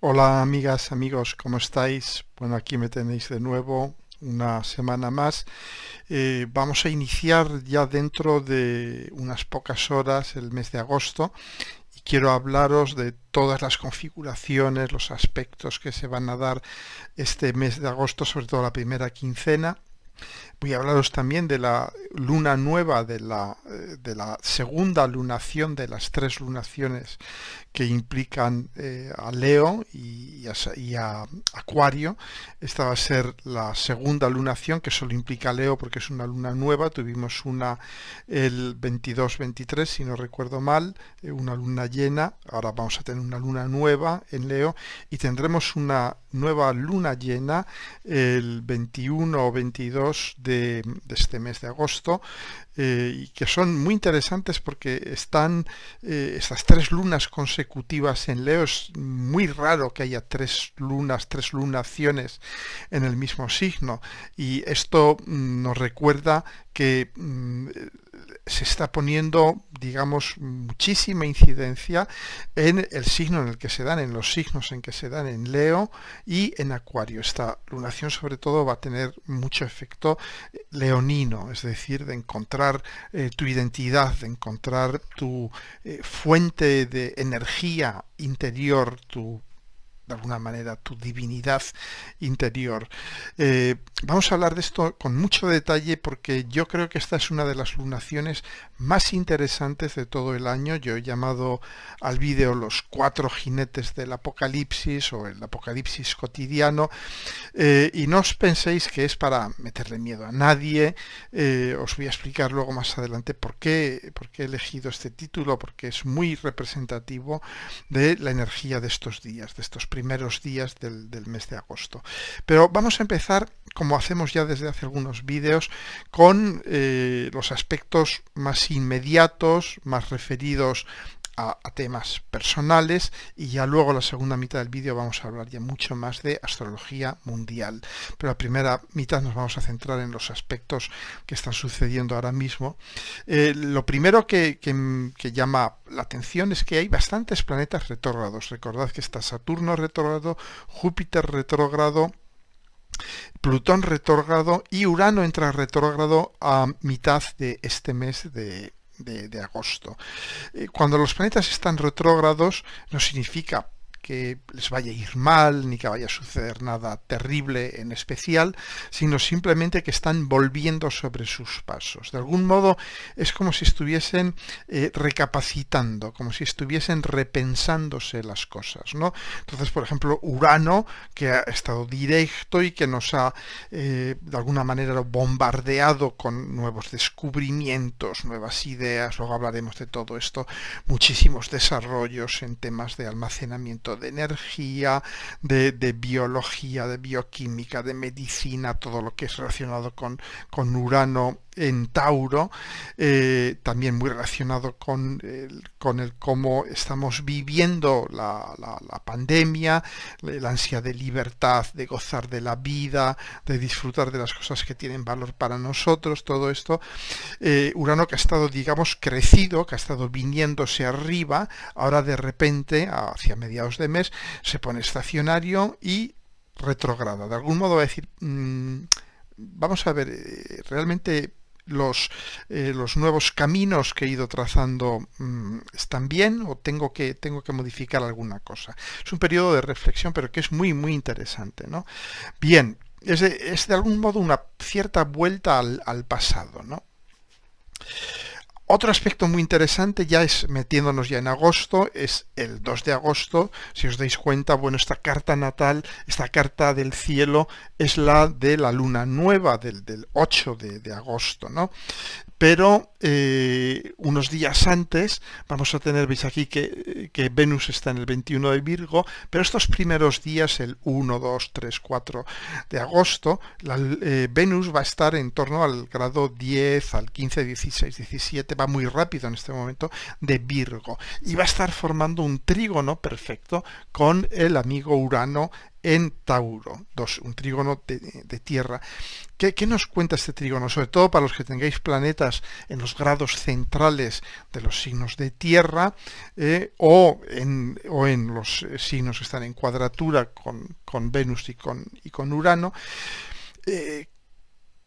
Hola amigas, amigos, ¿cómo estáis? Bueno, aquí me tenéis de nuevo una semana más. Vamos a iniciar ya dentro de unas pocas horas el mes de agosto y quiero hablaros de todas las configuraciones, los aspectos que se van a dar este mes de agosto, sobre todo la primera quincena. Voy a hablaros también de la luna nueva, de la segunda lunación de las tres lunaciones que implican a Leo y a Acuario. Esta va a ser la segunda lunación que solo implica a Leo porque es una luna nueva. Tuvimos una el 22-23, si no recuerdo mal, una luna llena. Ahora vamos a tener una luna nueva en Leo y tendremos una nueva luna llena el 21 o 22 de este mes de agosto, y que son muy interesantes porque están estas tres lunas consecutivas en Leo. Es muy raro que haya tres lunas, tres lunaciones en el mismo signo, y esto nos recuerda que se está poniendo, digamos, muchísima incidencia en el signo en el que se dan, en los signos en que se dan en Leo y en Acuario. Esta lunación sobre todo va a tener mucho efecto leonino, es decir, de encontrar tu identidad, de encontrar tu fuente de energía interior, tu de alguna manera tu divinidad interior. Vamos a hablar de esto con mucho detalle porque yo creo que esta es una de las lunaciones más interesantes de todo el año. Yo he llamado al vídeo los cuatro jinetes del apocalipsis o el apocalipsis cotidiano, y no os penséis que es para meterle miedo a nadie. Os voy a explicar luego más adelante por qué he elegido este título, porque es muy representativo de la energía de estos días, de estos primeros días del mes de agosto. Pero vamos a empezar, como hacemos ya desde hace algunos vídeos, con los aspectos más inmediatos, más referidos a temas personales, y ya luego la segunda mitad del vídeo vamos a hablar ya mucho más de astrología mundial. Pero la primera mitad nos vamos a centrar en los aspectos que están sucediendo ahora mismo. Lo primero que llama la atención es que hay bastantes planetas retrógrados. Recordad que está Saturno retrógrado, Júpiter retrógrado, Plutón retrógrado y Urano entra retrógrado a mitad de este mes de agosto. Cuando los planetas están retrógrados no significa que les vaya a ir mal ni que vaya a suceder nada terrible en especial, sino simplemente que están volviendo sobre sus pasos. De algún modo es como si estuviesen recapacitando, como si estuviesen repensándose las cosas, ¿no? Entonces, por ejemplo, Urano, que ha estado directo y que nos ha de alguna manera bombardeado con nuevos descubrimientos, nuevas ideas. Luego hablaremos de todo esto, muchísimos desarrollos en temas de almacenamiento de energía, de biología, de bioquímica, de medicina, todo lo que es relacionado con Urano en Tauro, también muy relacionado con el cómo estamos viviendo la pandemia, la ansia de libertad, de gozar de la vida, de disfrutar de las cosas que tienen valor para nosotros, todo esto. Urano, que ha estado, digamos, crecido, que ha estado viniéndose arriba, ahora de repente, hacia mediados de mes, se pone estacionario y retrograda. De algún modo va a decir, vamos a ver, realmente los nuevos caminos que he ido trazando están bien, o tengo que modificar alguna cosa. Es un periodo de reflexión, pero que es muy, muy interesante, ¿no? Bien, es de algún modo una cierta vuelta al pasado, ¿no? Otro aspecto muy interesante, ya es metiéndonos ya en agosto, es el 2 de agosto. Si os dais cuenta, bueno, esta carta natal, esta carta del cielo, es la de la luna nueva del 8 de agosto, ¿no? Pero unos días antes vamos a tener, veis aquí que Venus está en el 21 de Virgo, pero estos primeros días, el 1, 2, 3, 4 de agosto, Venus va a estar en torno al grado 10, al 15, 16, 17, va muy rápido en este momento, de Virgo, y va a estar formando un trígono perfecto con el amigo Urano en Tauro, un trígono de tierra. ¿Qué nos cuenta este trígono? Sobre todo para los que tengáis planetas en los grados centrales de los signos de tierra, o en los signos que están en cuadratura con Venus y con Urano.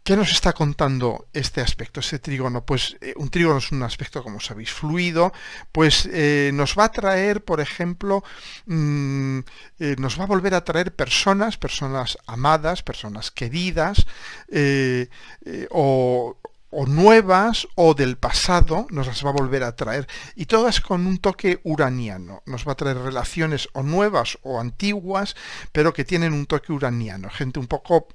¿Qué nos está contando este aspecto, este trígono? Pues un trígono es un aspecto, como sabéis, fluido, pues nos va a traer, por ejemplo, nos va a volver a traer personas amadas, personas queridas, o nuevas o del pasado, nos las va a volver a traer, y todas con un toque uraniano. Nos va a traer relaciones o nuevas o antiguas, pero que tienen un toque uraniano, gente un poco,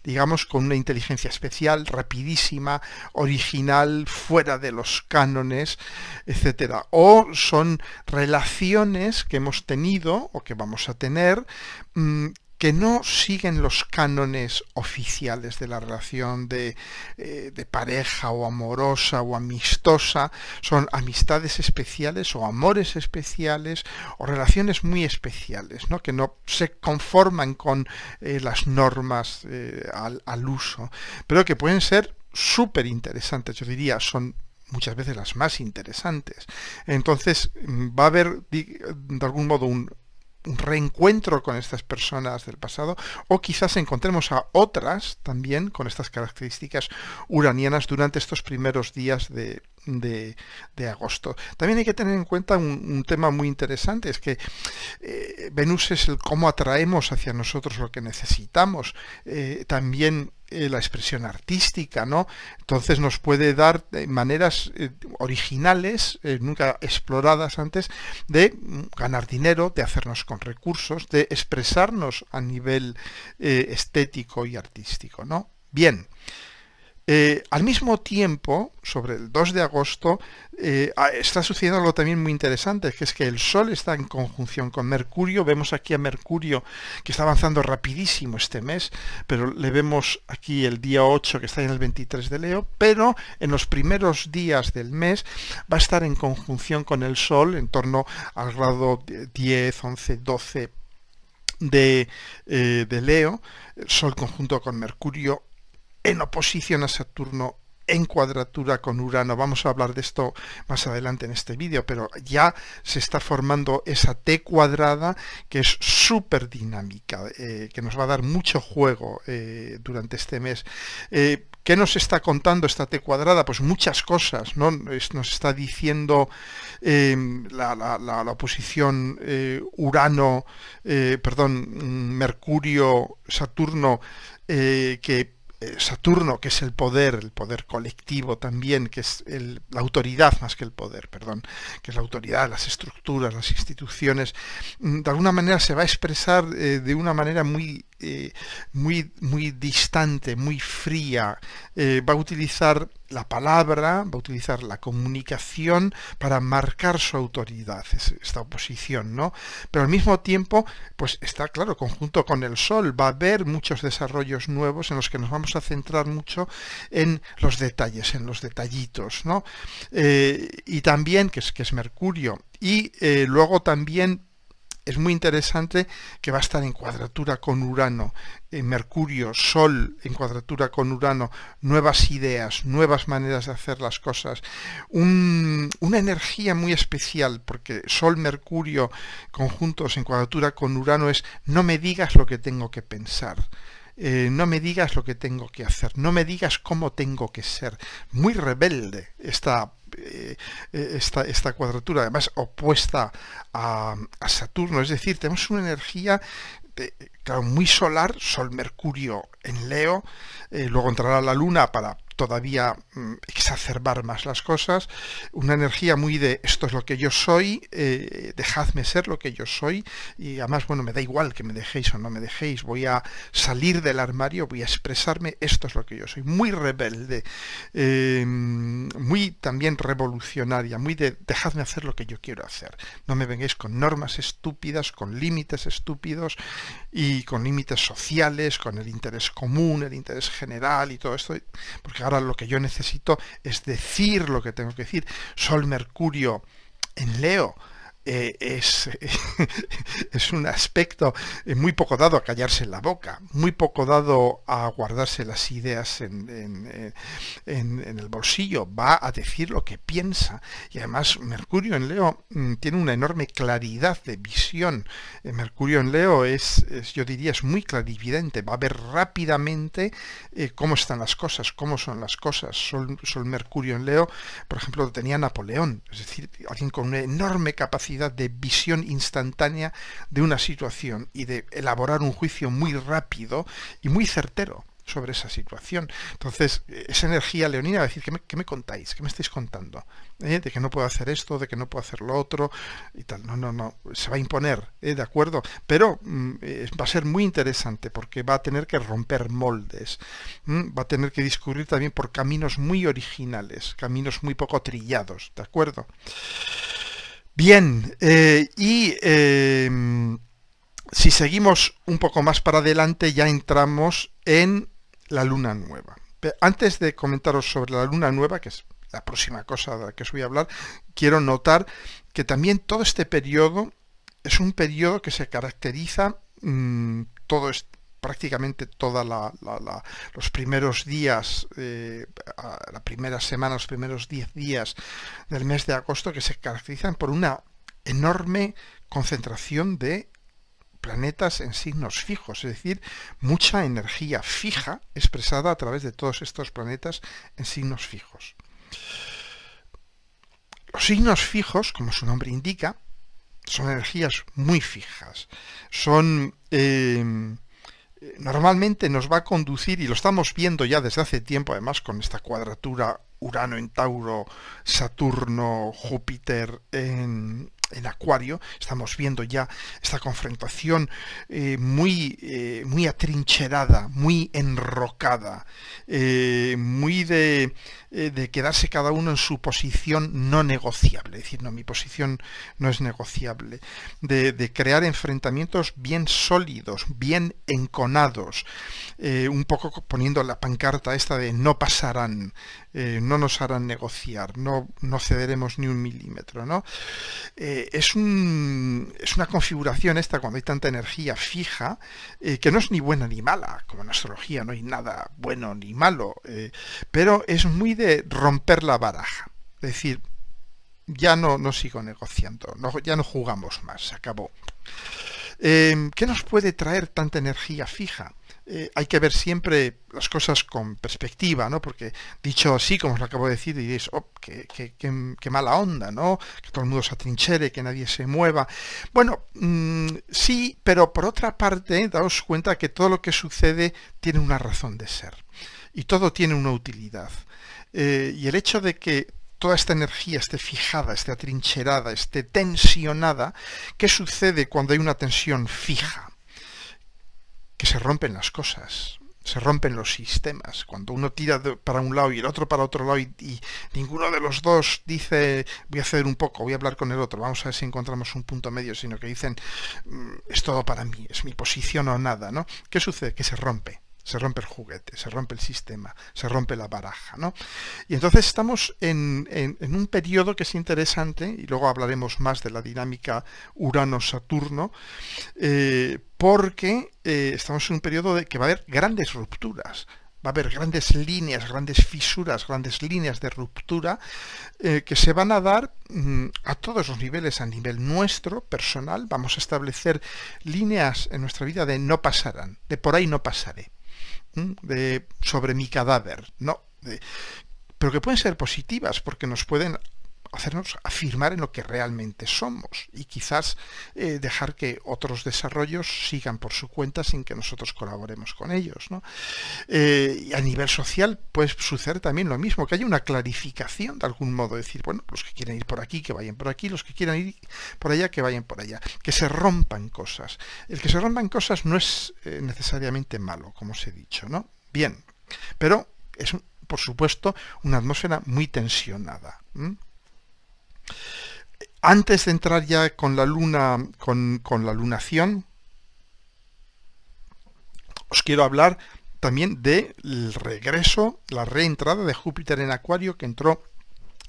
digamos, con una inteligencia especial, rapidísima, original, fuera de los cánones, etcétera. O son relaciones que hemos tenido o que vamos a tener, que no siguen los cánones oficiales de la relación de pareja o amorosa o amistosa. Son amistades especiales o amores especiales o relaciones muy especiales, ¿no? Que no se conforman con las normas al uso, pero que pueden ser súper interesantes. Yo diría, son muchas veces las más interesantes. Entonces va a haber, de algún modo, un reencuentro con estas personas del pasado, o quizás encontremos a otras también con estas características uranianas durante estos primeros días de agosto. También hay que tener en cuenta un tema muy interesante, es que Venus es el cómo atraemos hacia nosotros lo que necesitamos, también la expresión artística, ¿no? Entonces nos puede dar maneras originales, nunca exploradas antes, de ganar dinero, de hacernos con recursos, de expresarnos a nivel estético y artístico, ¿no? Bien. Al mismo tiempo, sobre el 2 de agosto, está sucediendo algo también muy interesante, que es que el Sol está en conjunción con Mercurio. Vemos aquí a Mercurio que está avanzando rapidísimo este mes, pero le vemos aquí el día 8 que está en el 23 de Leo, pero en los primeros días del mes va a estar en conjunción con el Sol en torno al grado 10, 11, 12 de Leo, el Sol conjunto con Mercurio en oposición a Saturno, en cuadratura con Urano. Vamos a hablar de esto más adelante en este vídeo, pero ya se está formando esa T cuadrada que es súper dinámica, que nos va a dar mucho juego durante este mes. ¿Qué nos está contando esta T cuadrada? Pues muchas cosas, ¿no? Nos está diciendo la oposición Mercurio-Saturno, que Saturno, que es el poder colectivo también, que es la autoridad más que el poder, que es la autoridad, las estructuras, las instituciones, de alguna manera se va a expresar de una manera muy distante, muy fría. Va a utilizar la palabra, va a utilizar la comunicación para marcar su autoridad, esta oposición, ¿no? Pero al mismo tiempo, pues está claro, conjunto con el Sol, va a haber muchos desarrollos nuevos en los que nos vamos a centrar mucho en los detalles, en los detallitos, ¿no? Y también, que es Mercurio, y luego también es muy interesante que va a estar en cuadratura con Urano, Mercurio, Sol en cuadratura con Urano, nuevas ideas, nuevas maneras de hacer las cosas, una energía muy especial, porque Sol, Mercurio conjuntos en cuadratura con Urano es: no me digas lo que tengo que pensar. No me digas lo que tengo que hacer, no me digas cómo tengo que ser. Muy rebelde esta cuadratura, además opuesta a Saturno, es decir, tenemos una energía claro, muy solar, Sol, Mercurio en Leo, luego entrará la Luna para todavía exacerbar más las cosas, una energía muy de esto es lo que yo soy, dejadme ser lo que yo soy, y además, bueno, me da igual que me dejéis o no me dejéis, voy a salir del armario, voy a expresarme, esto es lo que yo soy, muy rebelde, muy también revolucionaria, muy de dejadme hacer lo que yo quiero hacer, no me vengáis con normas estúpidas, con límites estúpidos y con límites sociales, con el interés común, el interés general y todo esto, porque ahora lo que yo necesito es decir lo que tengo que decir. Sol, Mercurio en Leo, es un aspecto muy poco dado a callarse la boca, muy poco dado a guardarse las ideas en el bolsillo, va a decir lo que piensa. Y además Mercurio en Leo tiene una enorme claridad de visión. Mercurio en Leo yo diría, es muy clarividente, va a ver rápidamente cómo están las cosas, cómo son las cosas. Sol Mercurio en Leo, por ejemplo, lo tenía Napoleón, es decir, alguien con una enorme capacidad de visión instantánea de una situación y de elaborar un juicio muy rápido y muy certero sobre esa situación. Entonces, esa energía leonina va a decir, ¿qué me contáis? ¿Qué me estáis contando? De que no puedo hacer esto, de que no puedo hacer lo otro, y tal. No, se va a imponer, ¿de acuerdo? Pero va a ser muy interesante porque va a tener que romper moldes, va a tener que discurrir también por caminos muy originales, caminos muy poco trillados, ¿de acuerdo? Bien, si seguimos un poco más para adelante ya entramos en la luna nueva. Antes de comentaros sobre la luna nueva, que es la próxima cosa de la que os voy a hablar, quiero notar que también todo este periodo es un periodo que se caracteriza prácticamente toda los primeros días, la primera semana, los primeros 10 días del mes de agosto, que se caracterizan por una enorme concentración de planetas en signos fijos, es decir, mucha energía fija expresada a través de todos estos planetas en signos fijos. Los signos fijos, como su nombre indica, son energías muy fijas, son normalmente nos va a conducir, y lo estamos viendo ya desde hace tiempo, además con esta cuadratura Urano en Tauro, Saturno, Júpiter en Acuario, estamos viendo ya esta confrontación muy atrincherada, muy enrocada, muy de quedarse cada uno en su posición no negociable, es decir, no, mi posición no es negociable, de crear enfrentamientos bien sólidos, bien enconados, un poco poniendo la pancarta esta de no pasarán, no nos harán negociar, no cederemos ni un milímetro, ¿no? Es una configuración esta, cuando hay tanta energía fija, que no es ni buena ni mala, como en astrología no hay nada bueno ni malo, pero es muy de romper la baraja, es decir, ya no sigo negociando, ya no jugamos más, se acabó. ¿Qué nos puede traer tanta energía fija? Hay que ver siempre las cosas con perspectiva, ¿no? Porque dicho así, como os lo acabo de decir, diréis, oh, qué mala onda, ¿no? Que todo el mundo se atrinchere, que nadie se mueva. Bueno, sí, pero por otra parte, daos cuenta que todo lo que sucede tiene una razón de ser. Y todo tiene una utilidad. Y el hecho de que toda esta energía esté fijada, esté atrincherada, esté tensionada, ¿qué sucede cuando hay una tensión fija? Que se rompen las cosas, se rompen los sistemas. Cuando uno tira para un lado y el otro para otro lado y ninguno de los dos dice voy a ceder un poco, voy a hablar con el otro, vamos a ver si encontramos un punto medio, sino que dicen es todo para mí, es mi posición o nada, ¿no? ¿Qué sucede? Que se rompe el juguete, se rompe el sistema, se rompe la baraja, ¿no? Y entonces estamos en un periodo que es interesante, y luego hablaremos más de la dinámica Urano-Saturno, porque estamos en un periodo de que va a haber grandes rupturas, va a haber grandes líneas, grandes fisuras, grandes líneas de ruptura que se van a dar a todos los niveles, a nivel nuestro, personal. Vamos a establecer líneas en nuestra vida de no pasarán, de por ahí no pasaré, de sobre mi cadáver, no, pero que pueden ser positivas porque nos pueden hacernos afirmar en lo que realmente somos y quizás dejar que otros desarrollos sigan por su cuenta sin que nosotros colaboremos con ellos, ¿no? Y a nivel social puede suceder también lo mismo, que haya una clarificación de algún modo, decir, bueno, los que quieren ir por aquí, que vayan por aquí, los que quieran ir por allá, que vayan por allá, que se rompan cosas. El que se rompan cosas no es necesariamente malo, como os he dicho, ¿no? Bien, pero es, por supuesto, una atmósfera muy tensionada. Antes de entrar ya con la luna, con la lunación, os quiero hablar también del regreso, la reentrada de Júpiter en Acuario, que entró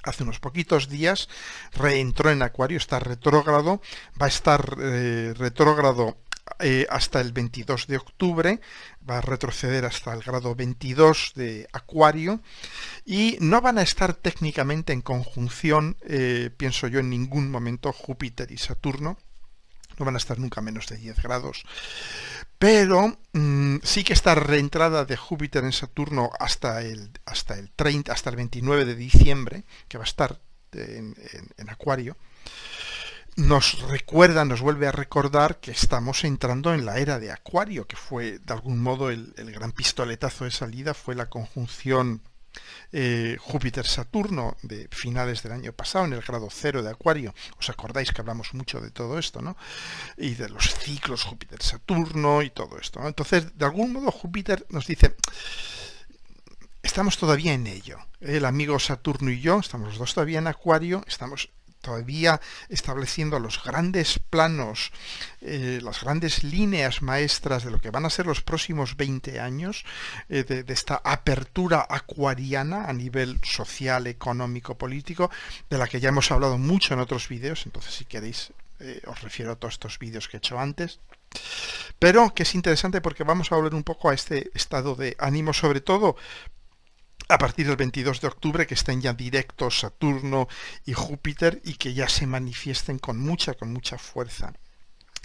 hace unos poquitos días reentró en Acuario, está retrógrado, va a estar retrógrado hasta el 22 de octubre, va a retroceder hasta el grado 22 de Acuario y no van a estar técnicamente en conjunción, pienso yo, en ningún momento Júpiter y Saturno. No van a estar nunca menos de 10 grados. Pero sí que esta reentrada de Júpiter en Saturno hasta el 29 de diciembre, que va a estar en Acuario, nos vuelve a recordar que estamos entrando en la era de Acuario, que fue de algún modo el gran pistoletazo de salida, fue la conjunción Júpiter-Saturno de finales del año pasado en el grado 0 de Acuario. Os acordáis que hablamos mucho de todo esto, ¿no? Y de los ciclos Júpiter-Saturno y todo esto, ¿no? Entonces, de algún modo Júpiter nos dice, estamos todavía en ello. El amigo Saturno y yo, estamos los dos todavía en Acuario, estamos todavía estableciendo los grandes planos, las grandes líneas maestras de lo que van a ser los próximos 20 años, de esta apertura acuariana a nivel social, económico, político, de la que ya hemos hablado mucho en otros vídeos. Entonces, si queréis, os refiero a todos estos vídeos que he hecho antes. Pero que es interesante porque vamos a volver un poco a este estado de ánimo, sobre todo a partir del 22 de octubre, que estén ya directos Saturno y Júpiter y que ya se manifiesten con mucha fuerza.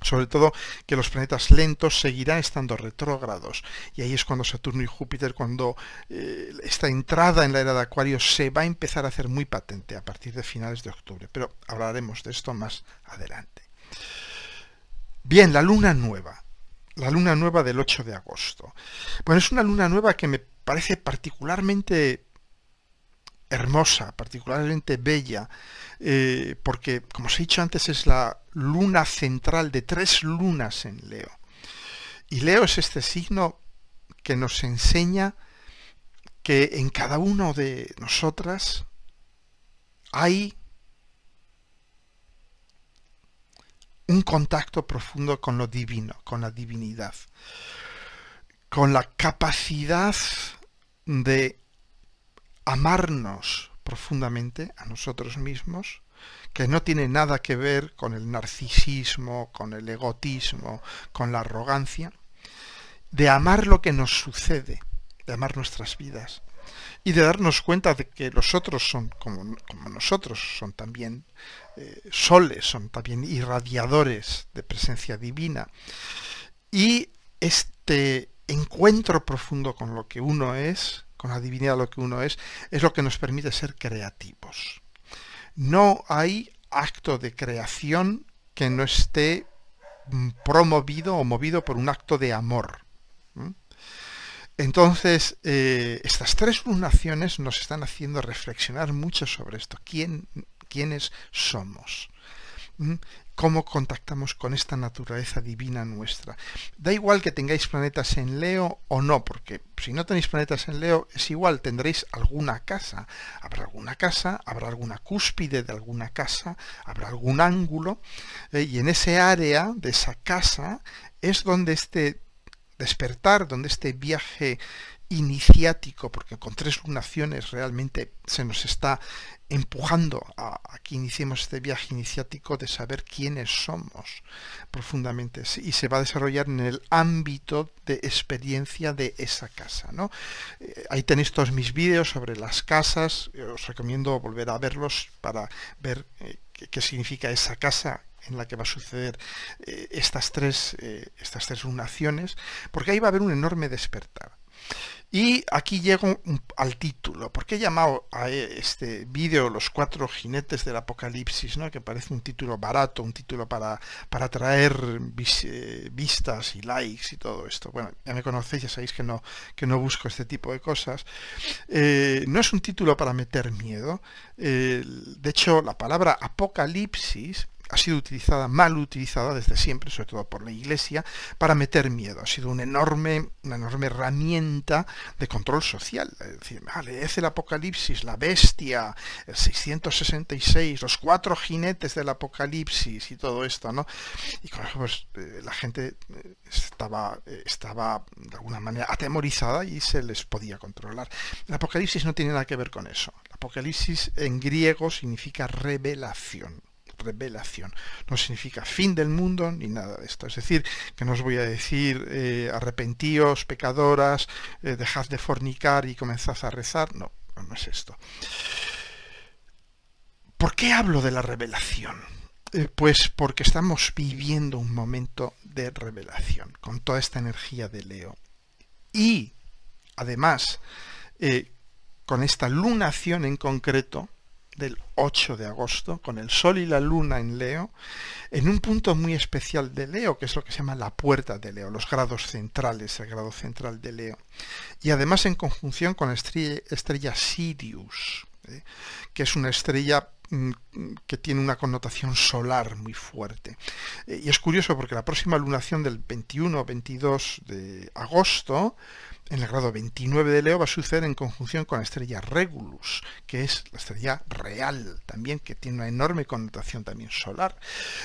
Sobre todo que los planetas lentos seguirán estando retrógrados, y ahí es cuando Saturno y Júpiter, cuando esta entrada en la era de Acuario se va a empezar a hacer muy patente a partir de finales de octubre, pero hablaremos de esto más adelante. Bien, la luna nueva del 8 de agosto. Bueno, es una luna nueva que me parece particularmente hermosa, particularmente bella, porque, como os he dicho antes, es la luna central de 3 lunas en Leo. Y Leo es este signo que nos enseña que en cada uno de nosotras hay un contacto profundo con lo divino, con la divinidad, con la capacidad de amarnos profundamente a nosotros mismos, que no tiene nada que ver con el narcisismo, con el egotismo, con la arrogancia, de amar lo que nos sucede, de amar nuestras vidas y de darnos cuenta de que los otros son como nosotros, son también soles, son también irradiadores de presencia divina. Y este encuentro profundo con lo que uno es, con la divinidad de lo que uno es lo que nos permite ser creativos. No hay acto de creación que no esté promovido o movido por un acto de amor. Entonces, estas 3 lunaciones nos están haciendo reflexionar mucho sobre esto. ¿Quiénes somos? ¿Cómo contactamos con esta naturaleza divina nuestra? Da igual que tengáis planetas en Leo o no, porque si no tenéis planetas en Leo, es igual, tendréis alguna casa. Habrá alguna cúspide de alguna casa, habrá algún ángulo, y en ese área de esa casa es donde este despertar, donde este viaje iniciático, porque con 3 lunaciones realmente se nos está empujando a que iniciemos este viaje iniciático de saber quiénes somos profundamente, y se va a desarrollar en el ámbito de experiencia de esa casa, ¿no? Ahí tenéis todos mis vídeos sobre las casas, os recomiendo volver a verlos para ver qué significa esa casa en la que va a suceder estas tres lunaciones, porque ahí va a haber un enorme despertar. Y aquí llego al título. ¿Por qué he llamado a este vídeo Los 4 jinetes del Apocalipsis, ¿no? Que parece un título barato, un título para atraer vistas y likes y todo esto? Bueno, ya me conocéis, ya sabéis que no busco este tipo de cosas. No es un título para meter miedo. De hecho, la palabra Apocalipsis ha sido mal utilizada desde siempre, sobre todo por la Iglesia, para meter miedo. Ha sido una enorme herramienta de control social. Es decir, leed el Apocalipsis, la bestia, el 666, los 4 jinetes del Apocalipsis y todo esto, ¿no? Y con eso, pues, la gente estaba de alguna manera atemorizada y se les podía controlar. El Apocalipsis no tiene nada que ver con eso. El Apocalipsis en griego significa revelación. Revelación. No significa fin del mundo ni nada de esto. Es decir, que no os voy a decir arrepentíos, pecadoras, dejad de fornicar y comenzad a rezar. No, no es esto. ¿Por qué hablo de la revelación? Pues porque estamos viviendo un momento de revelación con toda esta energía de Leo. Y además, con esta lunación en concreto, del 8 de agosto, con el Sol y la Luna en Leo, en un punto muy especial de Leo, que es lo que se llama la puerta de Leo, los grados centrales, el grado central de Leo. Y además en conjunción con la estrella Sirius, que es una estrella que tiene una connotación solar muy fuerte. Y es curioso porque la próxima lunación del 21-22 de agosto, en el grado 29 de Leo, va a suceder en conjunción con la estrella Regulus, que es la estrella real también, que tiene una enorme connotación también solar.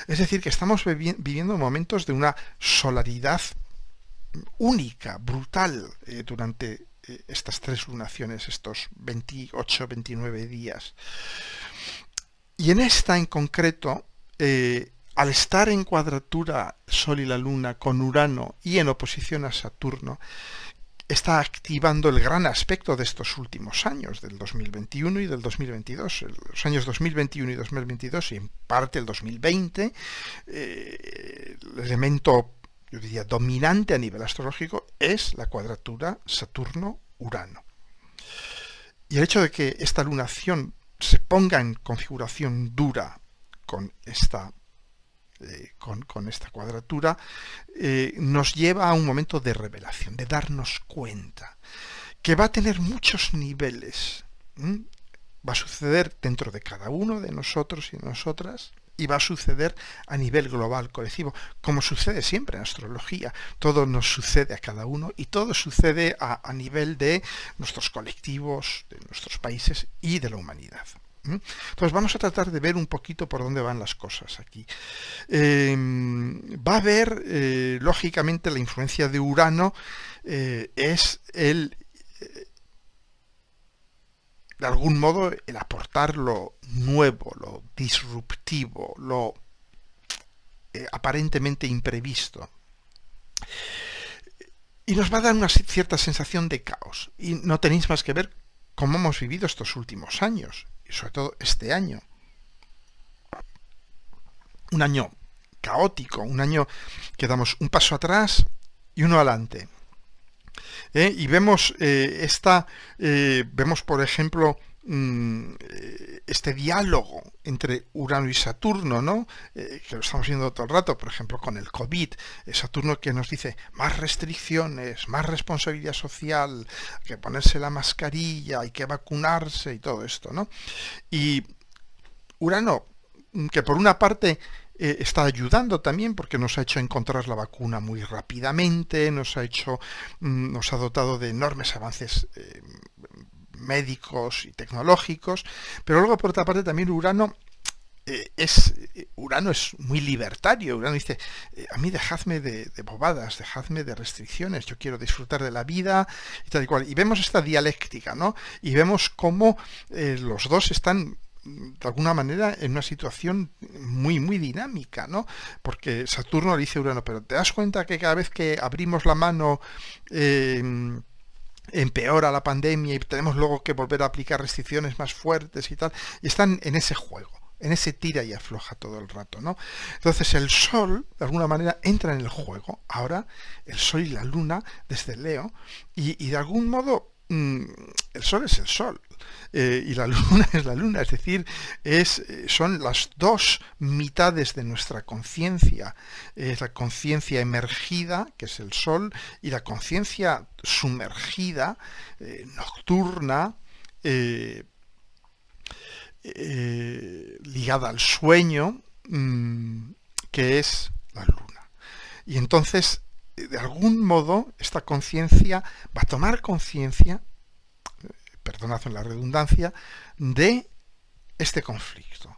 Es decir, que estamos viviendo momentos de una solaridad única, brutal, durante estas tres lunaciones, estos 28-29 días. Y en esta en concreto, al estar en cuadratura Sol y la Luna con Urano y en oposición a Saturno, está activando el gran aspecto de estos últimos años, del 2021 y del 2022. Los años 2021 y 2022, y en parte el 2020, el elemento, yo diría, dominante a nivel astrológico es la cuadratura Saturno-Urano. Y el hecho de que esta lunación se ponga en configuración dura con esta cuadratura, nos lleva a un momento de revelación, de darnos cuenta, que va a tener muchos niveles. Va a suceder dentro de cada uno de nosotros y de nosotras, y va a suceder a nivel global, colectivo, como sucede siempre en astrología. Todo nos sucede a cada uno y todo sucede a nivel de nuestros colectivos, de nuestros países y de la humanidad. Entonces vamos a tratar de ver un poquito por dónde van las cosas aquí. Va a haber, lógicamente, la influencia de Urano, es de algún modo el aportar lo nuevo, lo disruptivo, lo aparentemente imprevisto. Y nos va a dar una cierta sensación de caos. Y no tenéis más que ver cómo hemos vivido estos últimos años, y sobre todo este año. Un año caótico, un año que damos un paso atrás y uno adelante. Y vemos vemos, por ejemplo, este diálogo entre Urano y Saturno, ¿no? Que lo estamos viendo todo el rato, por ejemplo, con el COVID. Saturno que nos dice más restricciones, más responsabilidad social, hay que ponerse la mascarilla, hay que vacunarse y todo esto, ¿no? Y Urano, que por una parte está ayudando también porque nos ha hecho encontrar la vacuna muy rápidamente, nos ha dotado de enormes avances médicos y tecnológicos, pero luego por otra parte también Urano es muy libertario. Urano dice, a mí dejadme de bobadas, dejadme de restricciones, yo quiero disfrutar de la vida y tal y cual. Y vemos esta dialéctica, ¿no? Y vemos cómo los dos están de alguna manera en una situación muy muy dinámica, ¿no? Porque Saturno le dice a Urano, pero ¿te das cuenta que cada vez que abrimos la mano empeora la pandemia y tenemos luego que volver a aplicar restricciones más fuertes y tal? Y están en ese juego, en ese tira y afloja todo el rato, ¿no? Entonces el Sol, de alguna manera, entra en el juego. Ahora, el Sol y la Luna, desde Leo, y de algún modo el Sol es el Sol, y la Luna es la Luna, es decir, son las dos mitades de nuestra conciencia. Es la conciencia emergida, que es el Sol, y la conciencia sumergida, nocturna, ligada al sueño, que es la Luna. Y entonces, de algún modo, esta conciencia va a tomar conciencia, perdonad la redundancia, de este conflicto.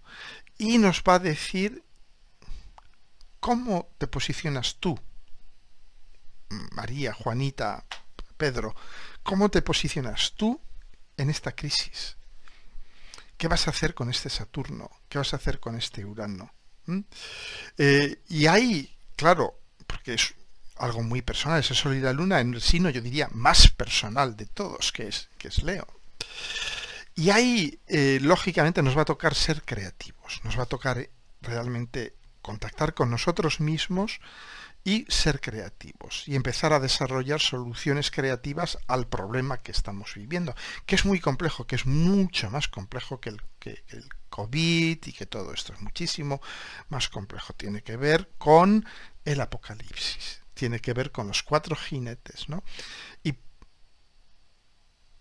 Y nos va a decir cómo te posicionas tú María, Juanita, Pedro, ¿cómo te posicionas tú en esta crisis? ¿Qué vas a hacer con este Saturno? ¿Qué vas a hacer con este Urano? ¿Mm? Y ahí, claro, porque es algo muy personal, ese Sol y la Luna en el signo, yo diría, más personal de todos, que es Leo. Y ahí, lógicamente, nos va a tocar ser creativos, nos va a tocar realmente contactar con nosotros mismos y ser creativos y empezar a desarrollar soluciones creativas al problema que estamos viviendo, que es muy complejo, que es mucho más complejo que el COVID y que todo esto es muchísimo más complejo. Tiene que ver con el apocalipsis, tiene que ver con los 4 jinetes, ¿no?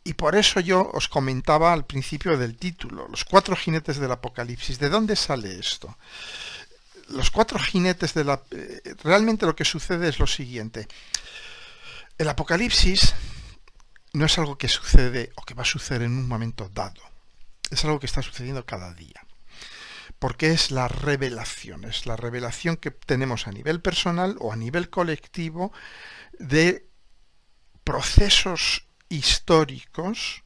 Y por eso yo os comentaba al principio del título, los 4 jinetes del apocalipsis. ¿De dónde sale esto? Los 4 jinetes de la... realmente lo que sucede es lo siguiente. El apocalipsis no es algo que sucede o que va a suceder en un momento dado. Es algo que está sucediendo cada día. Porque es la revelación que tenemos a nivel personal o a nivel colectivo de procesos históricos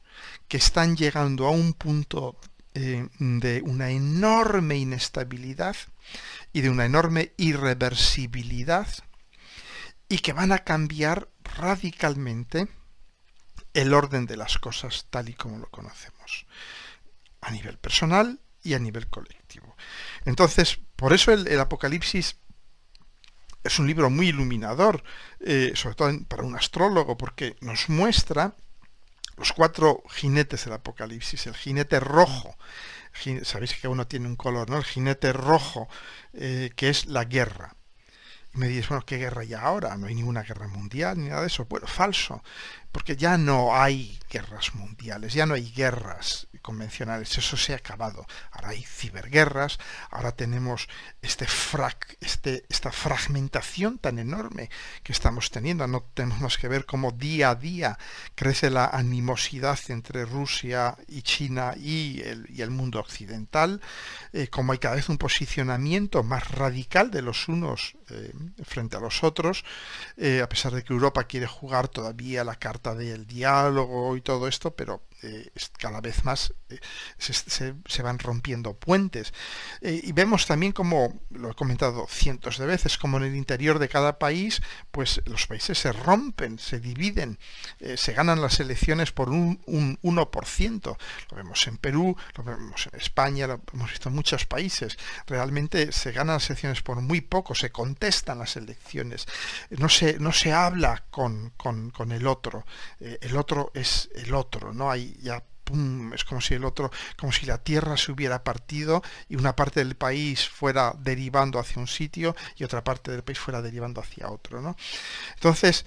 que están llegando a un punto de una enorme inestabilidad y de una enorme irreversibilidad y que van a cambiar radicalmente el orden de las cosas tal y como lo conocemos, a nivel personal y a nivel colectivo. Entonces, por eso el Apocalipsis es un libro muy iluminador, sobre todo para un astrólogo, porque nos muestra los 4 jinetes del Apocalipsis. El jinete rojo, sabéis que uno tiene un color, ¿no? El jinete rojo, que es la guerra. Y me dices, bueno, ¿qué guerra ya ahora? No hay ninguna guerra mundial ni nada de eso. Bueno, falso, porque ya no hay guerras mundiales, ya no hay guerras convencionales, eso se ha acabado. Ahora hay ciberguerras, ahora tenemos esta fragmentación tan enorme que estamos teniendo. No tenemos más que ver cómo día a día crece la animosidad entre Rusia y China y el mundo occidental, como hay cada vez un posicionamiento más radical de los unos frente a los otros, a pesar de que Europa quiere jugar todavía la carta del diálogo y todo esto, pero cada vez más se van rompiendo puentes. Y vemos también, como lo he comentado cientos de veces, como en el interior de cada país, pues los países se rompen, se dividen, se ganan las elecciones por un 1%. Lo vemos en Perú, lo vemos en España, lo hemos visto en muchos países. Realmente se ganan las elecciones por muy poco, se contestan las elecciones, no se habla con el otro. El otro es el otro, no hay ya, es como si como si la tierra se hubiera partido y una parte del país fuera derivando hacia un sitio y otra parte del país fuera derivando hacia otro, ¿no? Entonces,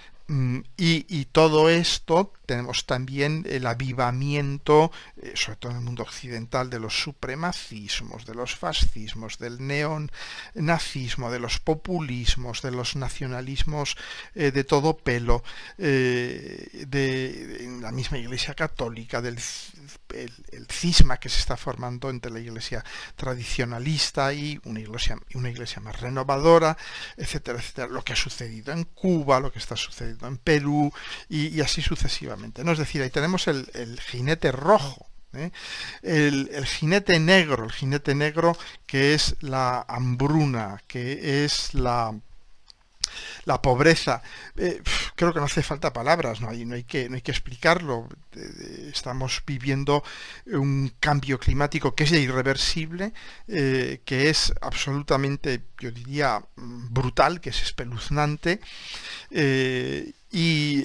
y todo esto tenemos también el avivamiento, sobre todo en el mundo occidental, de los supremacismos, de los fascismos, del neonazismo, de los populismos, de los nacionalismos de todo pelo, de la misma Iglesia Católica, del el cisma que se está formando entre la Iglesia tradicionalista y una iglesia más renovadora, etcétera, etcétera. Lo que ha sucedido en Cuba, lo que está sucediendo en Perú y así sucesivamente, ¿no? Es decir, ahí tenemos el jinete rojo, el jinete negro que es la hambruna, que es la pobreza. Creo que no hace falta palabras, no hay que explicarlo. Estamos viviendo un cambio climático que es irreversible, que es absolutamente, yo diría, brutal, que es espeluznante, y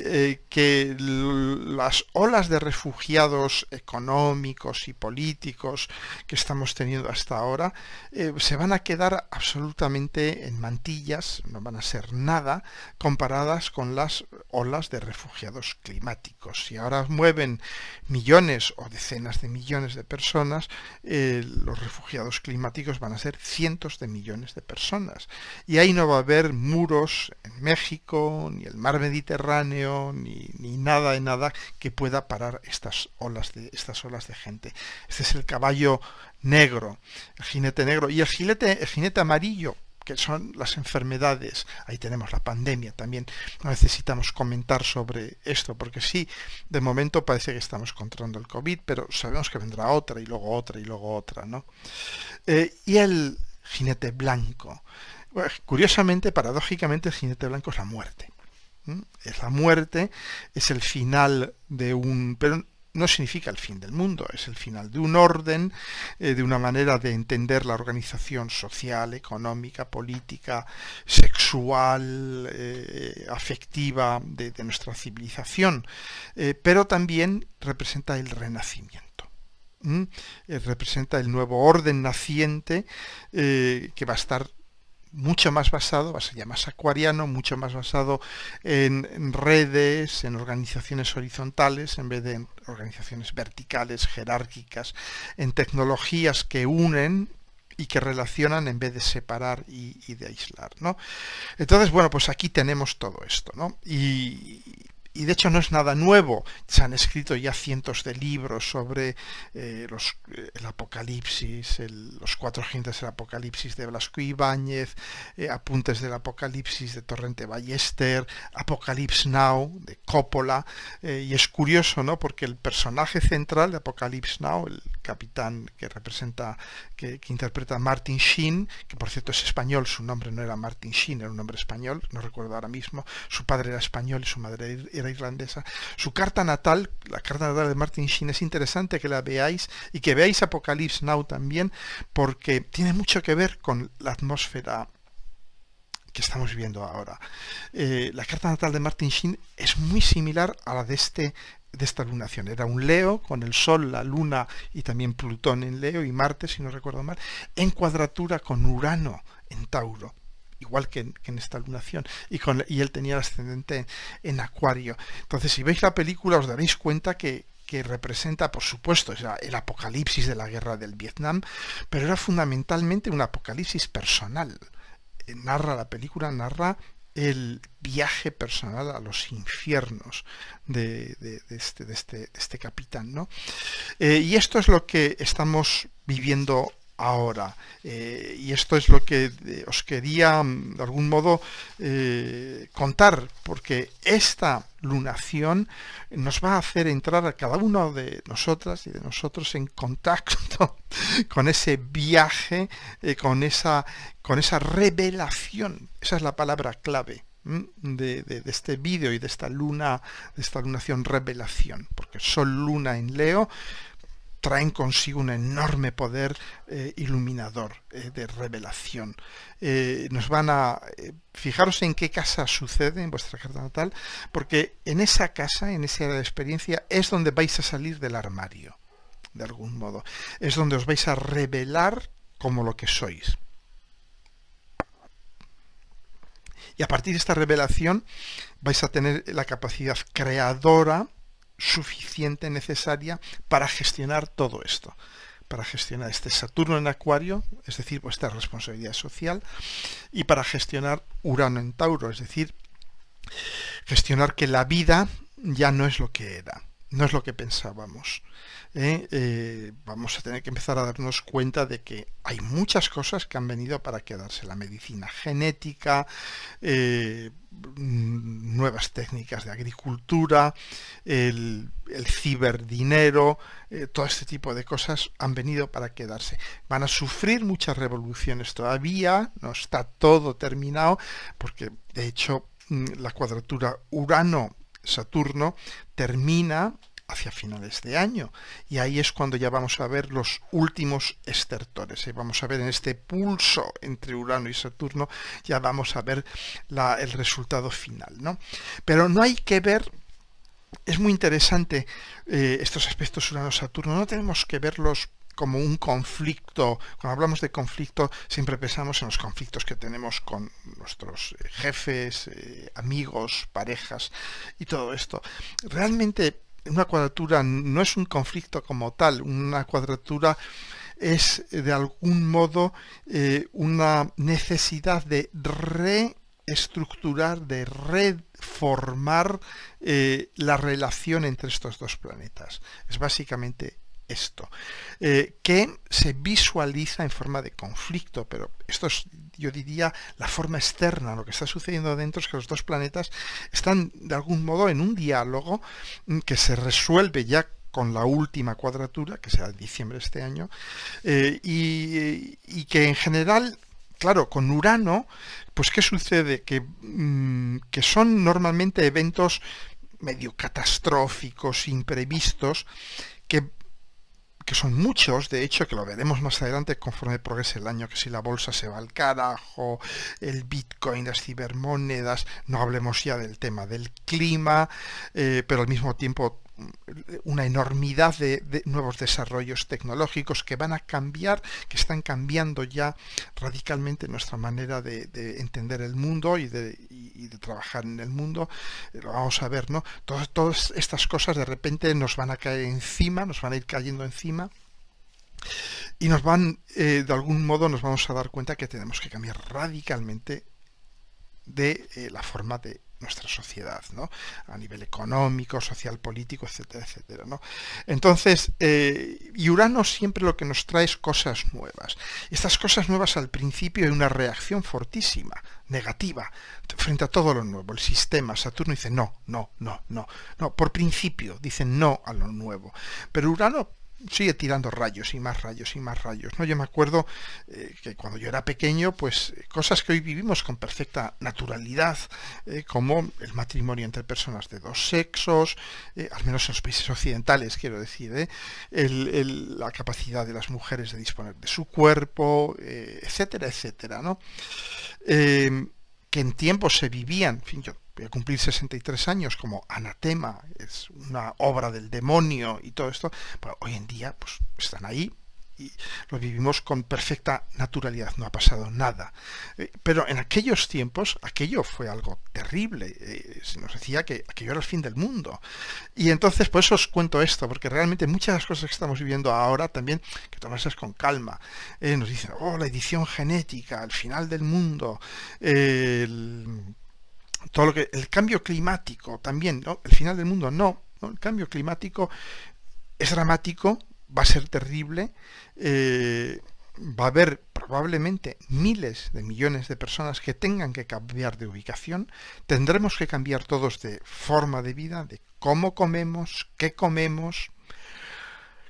que las olas de refugiados económicos y políticos que estamos teniendo hasta ahora se van a quedar absolutamente en mantillas, no van a ser nada comparadas con las olas de refugiados climáticos. Si ahora mueven millones o decenas de millones de personas, los refugiados climáticos van a ser cientos de millones de personas. Y ahí no va a haber muros en México, ni el mar Mediterráneo, ni nada de nada que pueda parar estas olas de gente. Este es el caballo negro, el jinete negro. Y el jinete amarillo, que son las enfermedades. Ahí tenemos la pandemia también. No necesitamos comentar sobre esto, porque sí, de momento parece que estamos controlando el COVID, pero sabemos que vendrá otra y luego otra y luego otra, ¿no? Y el jinete blanco. Bueno, curiosamente, paradójicamente, el jinete blanco es la muerte. Es la muerte, es el final de un... Pero no significa el fin del mundo, es el final de un orden, de una manera de entender la organización social, económica, política, sexual, afectiva de nuestra civilización, pero también representa el renacimiento. Representa el nuevo orden naciente que va a estar mucho más basado, va a ser ya más acuariano, mucho más basado en redes, en organizaciones horizontales, en vez de en organizaciones verticales, jerárquicas, en tecnologías que unen y que relacionan en vez de separar y de aislar, ¿no? Entonces, bueno, pues aquí tenemos todo esto, ¿no? Y de hecho no es nada nuevo, se han escrito ya cientos de libros sobre el Apocalipsis, los 4 jinetes del Apocalipsis de Blasco Ibáñez, Apuntes del Apocalipsis de Torrente Ballester, Apocalypse Now de Coppola, y es curioso, ¿no? Porque el personaje central de Apocalypse Now, el capitán que interpreta a Martin Sheen, que por cierto es español, su nombre no era Martin Sheen, era un nombre español, no recuerdo ahora mismo, su padre era español y su madre era irlandesa. Su carta natal, la carta natal de Martin Sheen, es interesante que la veáis y que veáis Apocalypse Now también, porque tiene mucho que ver con la atmósfera que estamos viviendo ahora. La carta natal de Martin Sheen es muy similar a la de esta lunación. Era un Leo con el Sol, la Luna y también Plutón en Leo y Marte, si no recuerdo mal, en cuadratura con Urano en Tauro, igual que en esta lunación, y él tenía el ascendente en Acuario. Entonces, si veis la película os daréis cuenta que representa, por supuesto, el apocalipsis de la guerra del Vietnam, pero era fundamentalmente un apocalipsis personal. La película narra el viaje personal a los infiernos de este capitán, ¿no? Y esto es lo que estamos viviendo ahora, y esto es lo que os quería de algún modo contar, porque esta lunación nos va a hacer entrar a cada uno de nosotras y de nosotros en contacto con ese viaje, con esa revelación. Esa es la palabra clave de este vídeo y de esta lunación, revelación, porque Sol, Luna en Leo traen consigo un enorme poder iluminador, de revelación. Nos van a... fijaros en qué casa sucede en vuestra carta natal, porque en esa casa, en esa área de experiencia, es donde vais a salir del armario, de algún modo. Es donde os vais a revelar como lo que sois. Y a partir de esta revelación vais a tener la capacidad creadora suficiente, necesaria, para gestionar todo esto, para gestionar este Saturno en Acuario, es decir, vuestra responsabilidad social, y para gestionar Urano en Tauro, es decir, gestionar que la vida ya no es lo que era, no es lo que pensábamos. Vamos a tener que empezar a darnos cuenta de que hay muchas cosas que han venido para quedarse. La medicina genética, nuevas técnicas de agricultura, el ciberdinero, todo este tipo de cosas han venido para quedarse. Van a sufrir muchas revoluciones todavía, no está todo terminado, porque de hecho la cuadratura Urano-Saturno termina hacia finales de año, y ahí es cuando ya vamos a ver los últimos estertores, vamos a ver en este pulso entre Urano y Saturno, ya vamos a ver el resultado final, ¿no? Pero no hay que ver, es muy interesante estos aspectos Urano-Saturno, no tenemos que verlos como un conflicto. Cuando hablamos de conflicto siempre pensamos en los conflictos que tenemos con nuestros jefes, amigos, parejas y todo esto. Realmente una cuadratura no es un conflicto como tal, una cuadratura es de algún modo una necesidad de reestructurar, de reformar la relación entre estos dos planetas. Es básicamente esto, que se visualiza en forma de conflicto, pero esto es yo diría, la forma externa. Lo que está sucediendo dentro es que los dos planetas están de algún modo en un diálogo que se resuelve ya con la última cuadratura, que será en diciembre de este año, y que en general, claro, con Urano, pues ¿qué sucede? Que son normalmente eventos medio catastróficos, imprevistos, que son muchos, de hecho, que lo veremos más adelante conforme progrese el año, que si la bolsa se va al carajo, el Bitcoin, las cibermonedas, no hablemos ya del tema del clima, pero al mismo tiempo una enormidad de nuevos desarrollos tecnológicos que van a cambiar, que están cambiando ya radicalmente nuestra manera de entender el mundo y de trabajar en el mundo. Lo vamos a ver, ¿no? Todas estas cosas de repente nos van a caer encima, nos van a ir cayendo encima y nos van, de algún modo nos vamos a dar cuenta que tenemos que cambiar radicalmente de la forma de nuestra sociedad, ¿no? A nivel económico, social, político, etcétera, etcétera, ¿no? Entonces, y Urano siempre lo que nos trae es cosas nuevas. Estas cosas nuevas al principio hay una reacción fortísima, negativa, frente a todo lo nuevo. El sistema, Saturno dice no, por principio dicen no a lo nuevo. Pero Urano sigue tirando rayos y más rayos y más rayos, ¿no? Yo me acuerdo que cuando yo era pequeño, pues cosas que hoy vivimos con perfecta naturalidad, como el matrimonio entre personas de dos sexos, al menos en los países occidentales, quiero decir, la capacidad de las mujeres de disponer de su cuerpo, etcétera, etcétera, ¿no? Que en tiempos se vivían, en fin, yo voy a cumplir 63 años, como anatema, es una obra del demonio y todo esto, pero hoy en día pues están ahí y lo vivimos con perfecta naturalidad, no ha pasado nada. Pero en aquellos tiempos aquello fue algo terrible, se nos decía que aquello era el fin del mundo. Y entonces por eso os cuento esto, porque realmente muchas de las cosas que estamos viviendo ahora también, que tomarse con calma, nos dicen, la edición genética, el final del mundo, todo lo que el cambio climático también, ¿no? El final del mundo no, el cambio climático es dramático, va a ser terrible, va a haber probablemente miles de millones de personas que tengan que cambiar de ubicación, tendremos que cambiar todos de forma de vida, de cómo comemos, qué comemos,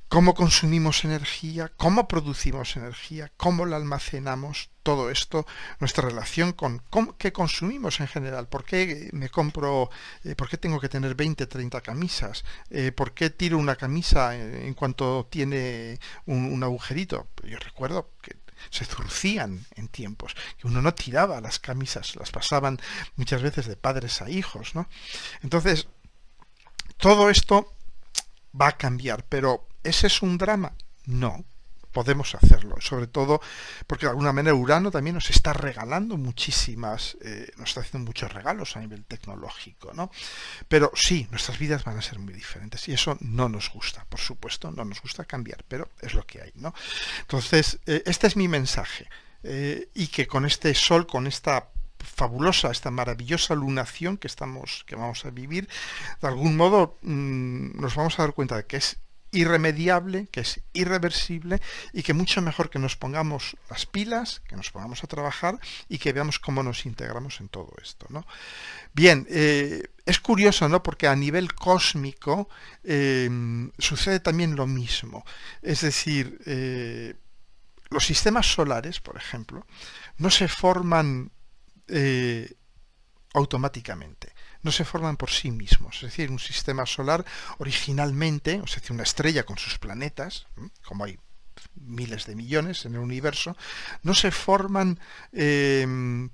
cómo consumimos energía, cómo producimos energía, cómo la almacenamos, todo esto, nuestra relación con qué consumimos en general, por qué me compro, por qué tengo que tener 20, 30 camisas, por qué tiro una camisa en cuanto tiene un agujerito. Yo recuerdo que se zurcían en tiempos, que uno no tiraba las camisas, las pasaban muchas veces de padres a hijos, ¿no? Entonces, todo esto va a cambiar, pero ¿ese es un drama? No, podemos hacerlo, sobre todo porque de alguna manera Urano también nos está regalando muchísimas, nos está haciendo muchos regalos a nivel tecnológico, ¿no? Pero sí, nuestras vidas van a ser muy diferentes y eso no nos gusta, por supuesto, no nos gusta cambiar, pero es lo que hay, ¿no? Entonces, este es mi mensaje, y que con este sol, con esta fabulosa, esta maravillosa lunación que vamos a vivir, de algún modo nos vamos a dar cuenta de que es irremediable, que es irreversible y que mucho mejor que nos pongamos las pilas, que nos pongamos a trabajar y que veamos cómo nos integramos en todo esto, ¿no? Bien, es curioso, ¿no? Porque a nivel cósmico sucede también lo mismo. Es decir, los sistemas solares, por ejemplo, no se forman automáticamente, no se forman por sí mismos. Es decir, un sistema solar originalmente, o sea, una estrella con sus planetas, como hay miles de millones en el universo, no se forman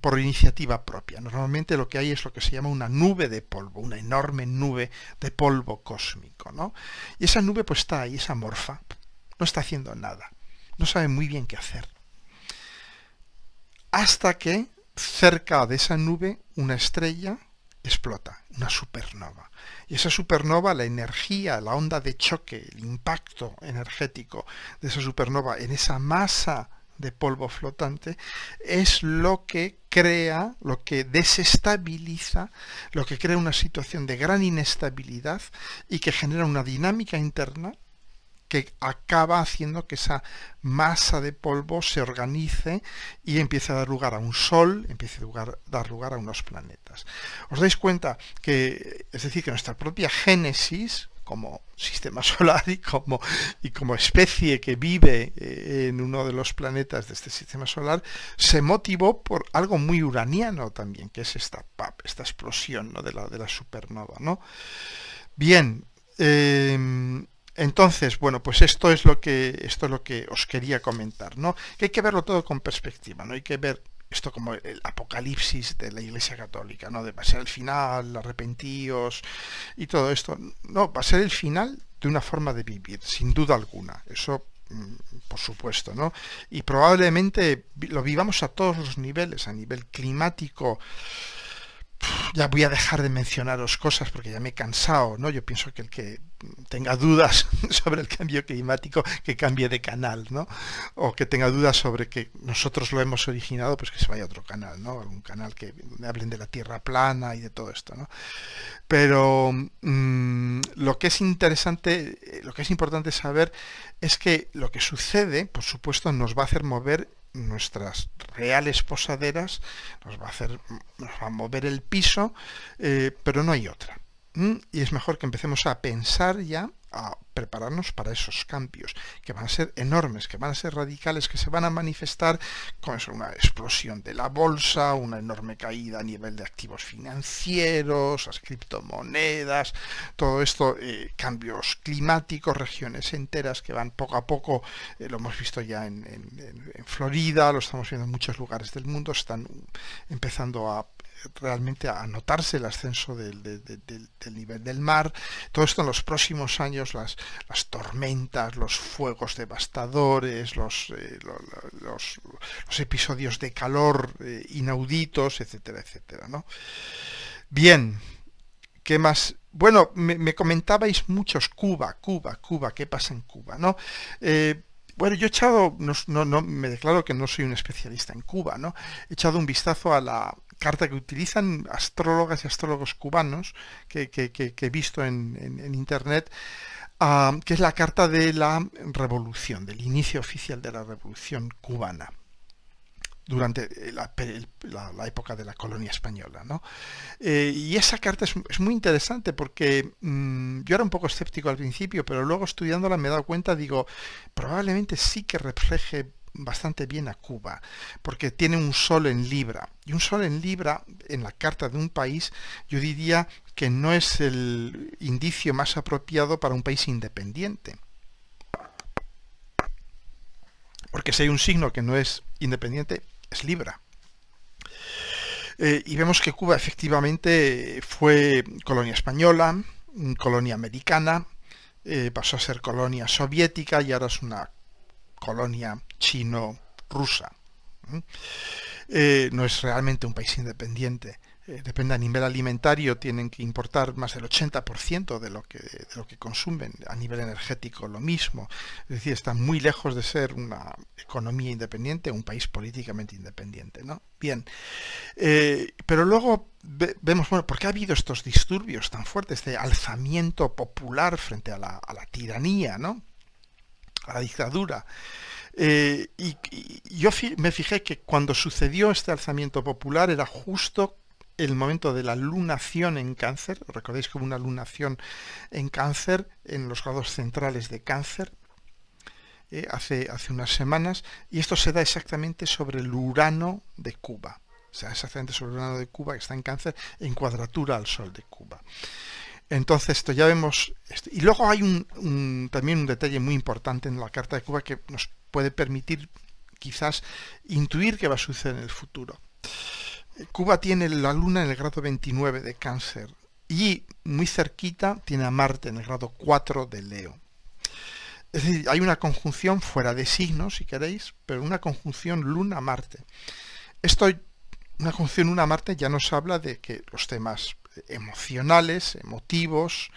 por iniciativa propia. Normalmente lo que hay es lo que se llama una nube de polvo, una enorme nube de polvo cósmico, ¿no? Y esa nube pues está ahí, es amorfa, no está haciendo nada, no sabe muy bien qué hacer. Hasta que cerca de esa nube una estrella explota, una supernova. Y esa supernova, la energía, la onda de choque, el impacto energético de esa supernova en esa masa de polvo flotante es lo que crea, lo que desestabiliza, lo que crea una situación de gran inestabilidad y que genera una dinámica interna que acaba haciendo que esa masa de polvo se organice y empiece a dar lugar a un sol, empiece a dar lugar a unos planetas. ¿Os dais cuenta que, es decir, que nuestra propia génesis, como sistema solar y como especie que vive en uno de los planetas de este sistema solar, se motivó por algo muy uraniano también, que es esta explosión, ¿no?, de la supernova, ¿no? Bien, entonces, bueno, pues esto es lo que os quería comentar, ¿no? Que hay que verlo todo con perspectiva, ¿no? Hay que ver esto como el apocalipsis de la Iglesia Católica, ¿no? De va a ser el final, arrepentíos y todo esto. No, va a ser el final de una forma de vivir, sin duda alguna. Eso, por supuesto, ¿no? Y probablemente lo vivamos a todos los niveles, a nivel climático. Ya voy a dejar de mencionaros cosas porque ya me he cansado, ¿no? Yo pienso que el que tenga dudas sobre el cambio climático, que cambie de canal, ¿no? O que tenga dudas sobre que nosotros lo hemos originado, pues que se vaya a otro canal, ¿no? Algún canal que hablen de la Tierra plana y de todo esto, ¿no? Pero lo que es interesante, lo que es importante saber es que lo que sucede, por supuesto, nos va a hacer mover nuestras reales posaderas, nos va a mover el piso, pero no hay otra. Y es mejor que empecemos a pensar ya, a prepararnos para esos cambios, que van a ser enormes, que van a ser radicales, que se van a manifestar con eso, una explosión de la bolsa, una enorme caída a nivel de activos financieros, las criptomonedas, todo esto, cambios climáticos, regiones enteras que van poco a poco, lo hemos visto ya en Florida, lo estamos viendo en muchos lugares del mundo, están empezando a realmente a notarse el ascenso del nivel del mar. Todo esto en los próximos años, las tormentas, los fuegos devastadores, los episodios de calor inauditos, etcétera, etcétera, ¿no? Bien, ¿qué más? Bueno, me comentabais muchos Cuba, ¿qué pasa en Cuba, no? Bueno, yo he echado, no, me declaro que no soy un especialista en Cuba, ¿no? He echado un vistazo a la carta que utilizan astrólogas y astrólogos cubanos que he visto en internet, que es la carta de la revolución, del inicio oficial de la revolución cubana durante la época de la colonia española, ¿no? Y esa carta es muy interesante porque yo era un poco escéptico al principio, pero luego estudiándola me he dado cuenta, digo, probablemente sí que refleje bastante bien a Cuba, porque tiene un sol en Libra, y un sol en Libra en la carta de un país, yo diría que no es el indicio más apropiado para un país independiente. Porque si hay un signo que no es independiente, es Libra. Y vemos que Cuba efectivamente fue colonia española, colonia americana, pasó a ser colonia soviética y ahora es una colonia chino-rusa. No es realmente un país independiente. Depende a nivel alimentario, tienen que importar más del 80% de lo que consumen. A nivel energético lo mismo. Es decir, está muy lejos de ser una economía independiente, un país políticamente independiente, ¿no? Bien. Pero luego vemos, bueno, ¿por qué ha habido estos disturbios tan fuertes, este alzamiento popular frente a la tiranía, ¿no? A la dictadura? Y yo me fijé que cuando sucedió este alzamiento popular era justo el momento de la lunación en Cáncer. Recordáis que hubo una lunación en Cáncer, en los grados centrales de Cáncer, hace unas semanas, y esto se da exactamente sobre el Urano de Cuba. O sea, exactamente sobre el Urano de Cuba, que está en Cáncer, en cuadratura al Sol de Cuba. Entonces, esto ya vemos. Y luego hay también un detalle muy importante en la carta de Cuba que nos puede permitir quizás intuir qué va a suceder en el futuro. Cuba tiene la Luna en el grado 29 de Cáncer y muy cerquita tiene a Marte en el grado 4 de Leo. Es decir, hay una conjunción fuera de signos, si queréis, pero una conjunción Luna-Marte. Una conjunción Luna-Marte ya nos habla de que los temas emocionales, emotivos,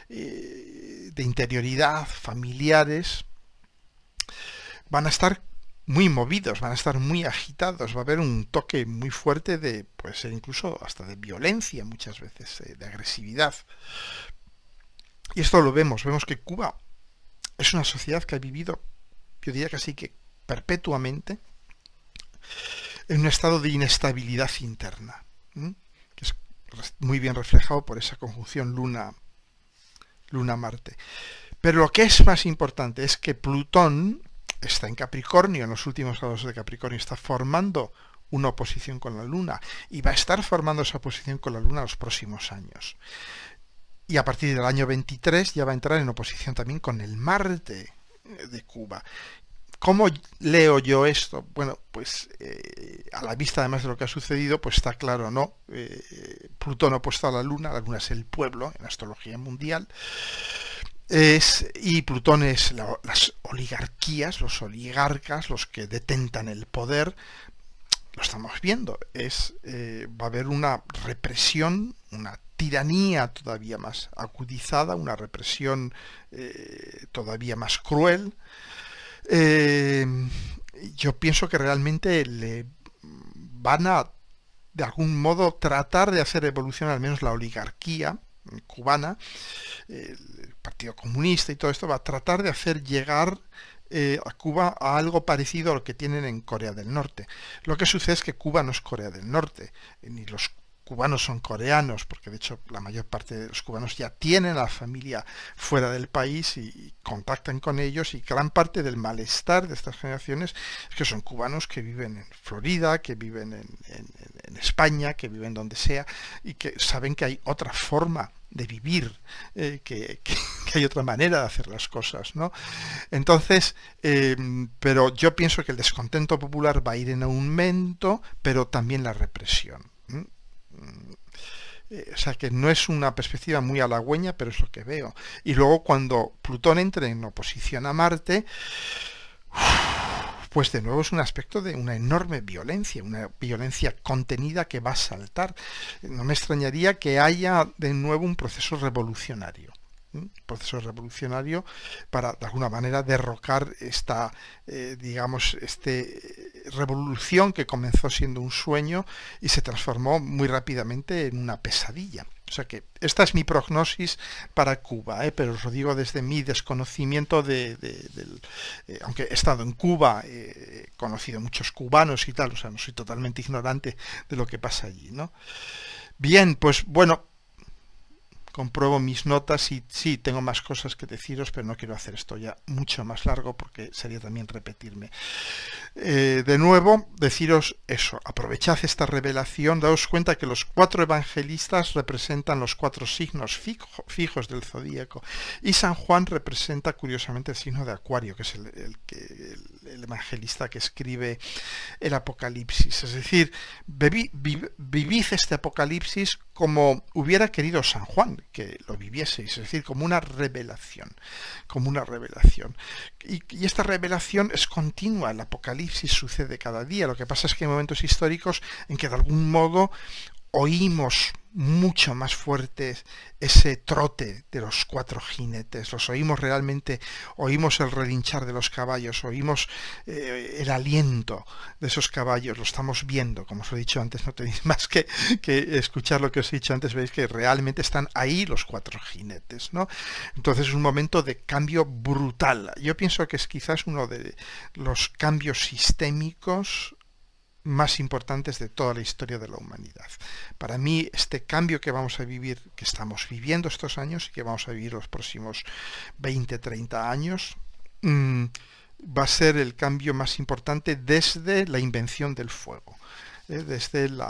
de interioridad, familiares, van a estar muy movidos, van a estar muy agitados, va a haber un toque muy fuerte puede ser incluso hasta de violencia muchas veces, de agresividad. Y esto lo vemos que Cuba es una sociedad que ha vivido, yo diría casi que perpetuamente, en un estado de inestabilidad interna, que es muy bien reflejado por esa conjunción Luna-Marte. Pero lo que es más importante es que Plutón está en Capricornio, en los últimos grados de Capricornio, está formando una oposición con la Luna y va a estar formando esa oposición con la Luna los próximos años. Y a partir del año 23 ya va a entrar en oposición también con el Marte de Cuba. ¿Cómo leo yo esto? Bueno, pues a la vista además de lo que ha sucedido, pues está claro, ¿no? Plutón opuesto a la Luna es el pueblo en la astrología mundial, y Plutón es las oligarquías, los oligarcas, los que detentan el poder. Lo estamos viendo, va a haber una represión, una tiranía todavía más agudizada, una represión todavía más cruel. Yo pienso que realmente le van a, de algún modo, tratar de hacer evolucionar al menos la oligarquía cubana, el Partido Comunista y todo esto, va a tratar de hacer llegar a Cuba a algo parecido a lo que tienen en Corea del Norte. Lo que sucede es que Cuba no es Corea del Norte, ni los cubanos son coreanos, porque de hecho la mayor parte de los cubanos ya tienen a la familia fuera del país y contactan con ellos, y gran parte del malestar de estas generaciones es que son cubanos que viven en Florida, que viven en España, que viven donde sea, y que saben que hay otra forma de vivir, que hay otra manera de hacer las cosas, ¿no? Entonces, pero yo pienso que el descontento popular va a ir en aumento, pero también la represión. O sea que no es una perspectiva muy halagüeña, pero es lo que veo. Y luego cuando Plutón entre en oposición a Marte, pues de nuevo es un aspecto de una enorme violencia, una violencia contenida que va a saltar. No me extrañaría que haya de nuevo un proceso revolucionario. Proceso revolucionario para de alguna manera derrocar esta revolución que comenzó siendo un sueño y se transformó muy rápidamente en una pesadilla. O sea que esta es mi prognosis para Cuba, pero os lo digo desde mi desconocimiento aunque he estado en Cuba, he conocido muchos cubanos y tal, o sea, no soy totalmente ignorante de lo que pasa allí, ¿no? Bien, pues bueno, compruebo mis notas y sí, tengo más cosas que deciros, pero no quiero hacer esto ya mucho más largo porque sería también repetirme. De nuevo, deciros eso, aprovechad esta revelación, daos cuenta que los 4 evangelistas representan los 4 signos fijos del zodíaco, y San Juan representa curiosamente el signo de Acuario, que es el evangelista que escribe el Apocalipsis. Es decir, vivid este Apocalipsis como hubiera querido San Juan que lo vivieseis, es decir, como una revelación, y esta revelación es continua. El Apocalipsis sucede cada día. Lo que pasa es que hay momentos históricos en que de algún modo oímos mucho más fuertes ese trote de los 4 jinetes, los oímos realmente, oímos el relinchar de los caballos, oímos el aliento de esos caballos, lo estamos viendo, como os he dicho antes, no tenéis más que escuchar lo que os he dicho antes, veis que realmente están ahí los 4 jinetes, ¿no? Entonces es un momento de cambio brutal. Yo pienso que es quizás uno de los cambios sistémicos más importantes de toda la historia de la humanidad. Para mí, este cambio que vamos a vivir, que estamos viviendo estos años y que vamos a vivir los próximos 20, 30 años, va a ser el cambio más importante desde la invención del fuego, desde el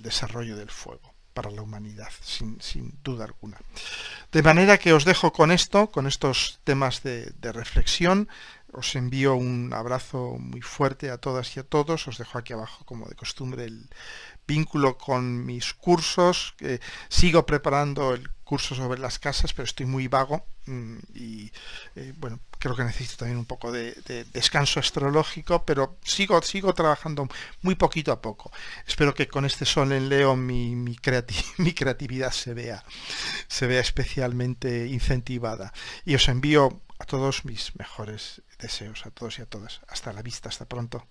desarrollo del fuego para la humanidad, sin duda alguna. De manera que os dejo con esto, con estos temas de reflexión. Os envío un abrazo muy fuerte a todas y a todos. Os dejo aquí abajo, como de costumbre, el vínculo con mis cursos. Sigo preparando el curso sobre las casas, pero estoy muy vago y bueno, creo que necesito también un poco de descanso astrológico, pero sigo trabajando muy poquito a poco. Espero que con este sol en Leo mi creatividad se vea especialmente incentivada. Y os envío a todos mis mejores deseos, a todos y a todas. Hasta la vista, hasta pronto.